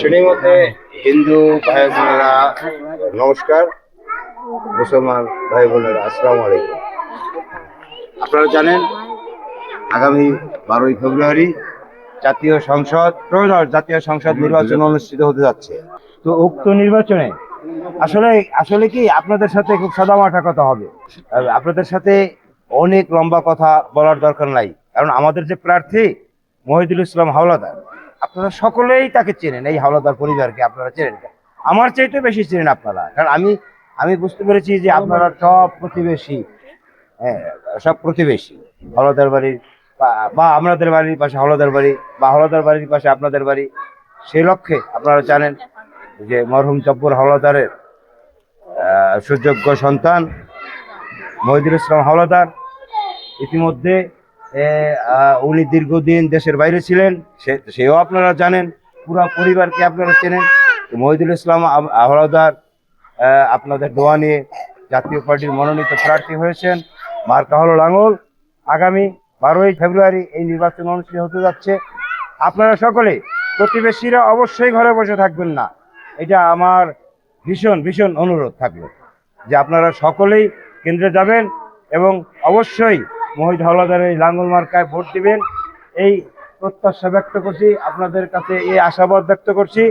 শ্রেণীর মধ্যে হিন্দু ভাই বোনেরা নমস্কার, মুসলমান ভাই বোনেরা আসসালামু আলাইকুম। আপনারা জানেন আগামী 12ই ফেব্রুয়ারি জাতীয় সংসদ নির্বাচন অনুষ্ঠিত হতে যাচ্ছে। তো উক্ত নির্বাচনে আসলে আসলে কি আপনাদের সাথে খুব সাদামাটা কথা হবে। আপনাদের সাথে অনেক লম্বা কথা বলার দরকার নাই, কারণ আমাদের যে প্রার্থী মহিদুল ইসলাম হাওলাদার, আপনারা সকলেই তাকে চেনেন। এই হাওলাদার পরিবারকে আপনারা চেনেন, আমার চাইতে বেশি চেনেন আপনারা, কারণ আমি বুঝতে পেরেছি যে আপনারা সব প্রতিবেশী। হ্যাঁ, সব প্রতিবেশী হাওলাদার বাড়ির বা আমাদের বাড়ির পাশে হাওলাদার বাড়ি, বা হাওলাদার বাড়ির পাশে আপনাদের বাড়ি। সেই লক্ষ্যে আপনারা জানেন যে মরহুম জব্বর হাওলাদারের সুযোগ্য সন্তান মহিদুল ইসলাম হাওলাদার ইতিমধ্যে উনি দীর্ঘদিন দেশের বাইরে ছিলেন, সেও আপনারা জানেন। পুরো পরিবারকে আপনারা চেনেন। মহিদুল ইসলাম হাওলাদার আপনাদের দোয়া নিয়ে জাতীয় পার্টির মনোনীত প্রার্থী হয়েছেন। মার্কা হলো লাঙ্গল। আগামী 12ই ফেব্রুয়ারি এই নির্বাচন অনুষ্ঠিত হতে যাচ্ছে। আপনারা সকলে প্রতিবেশীরা অবশ্যই ঘরে বসে থাকবেন না, এটা আমার ভীষণ ভীষণ অনুরোধ থাকলো যে আপনারা সকলেই কেন্দ্রে যাবেন এবং অবশ্যই মহিদ হাওলাদারের এই লাঙ্গল মার্কায় ভোট দিবেন। এই প্রত্যাশা ব্যক্ত করছি, আপনাদের কাছে এই আশাবাদ ব্যক্ত করছি।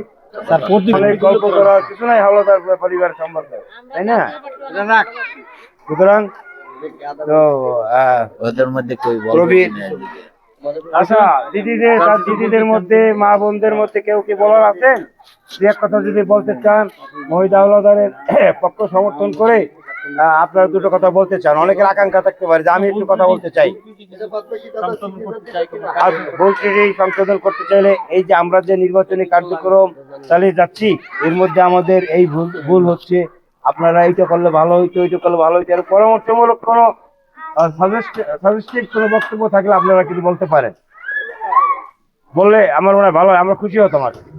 তার গল্প করার কিছু নাই হাওলাদার পরিবার সম্পর্কে, তাই না? সুতরাং তো ওদের মধ্যে আচ্ছা, দিদিদের মধ্যে, মা বোনদের মধ্যে কেউ কি বলার আছেন? দু এক কথা যদি বলতে চান, মহিদ হাওলাদারের পক্ষ সমর্থন করে আপনারা দুটো কথা বলতে চান, অনেকের আকাঙ্ক্ষা থাকতে পারে যে আমি একটু কথা বলতে চাই। আর বলতে সংশোধন করতে চাইলে এই যে আমরা যে নির্বাচনী কার্যক্রম চালিয়ে যাচ্ছি, এর মধ্যে আমাদের এই ভুল হচ্ছে, আপনারা এইটা করলে ভালো হইতো, ওইটা করলে ভালো হইতো, আর পরামর্শমূলক কোনো সাজেস্টিভ কোনো বক্তব্য থাকলে আপনারা কিন্তু বলতে পারেন। বললে আমার মনে হয় ভালো হয়, আমরা খুশি হতাম আর কি।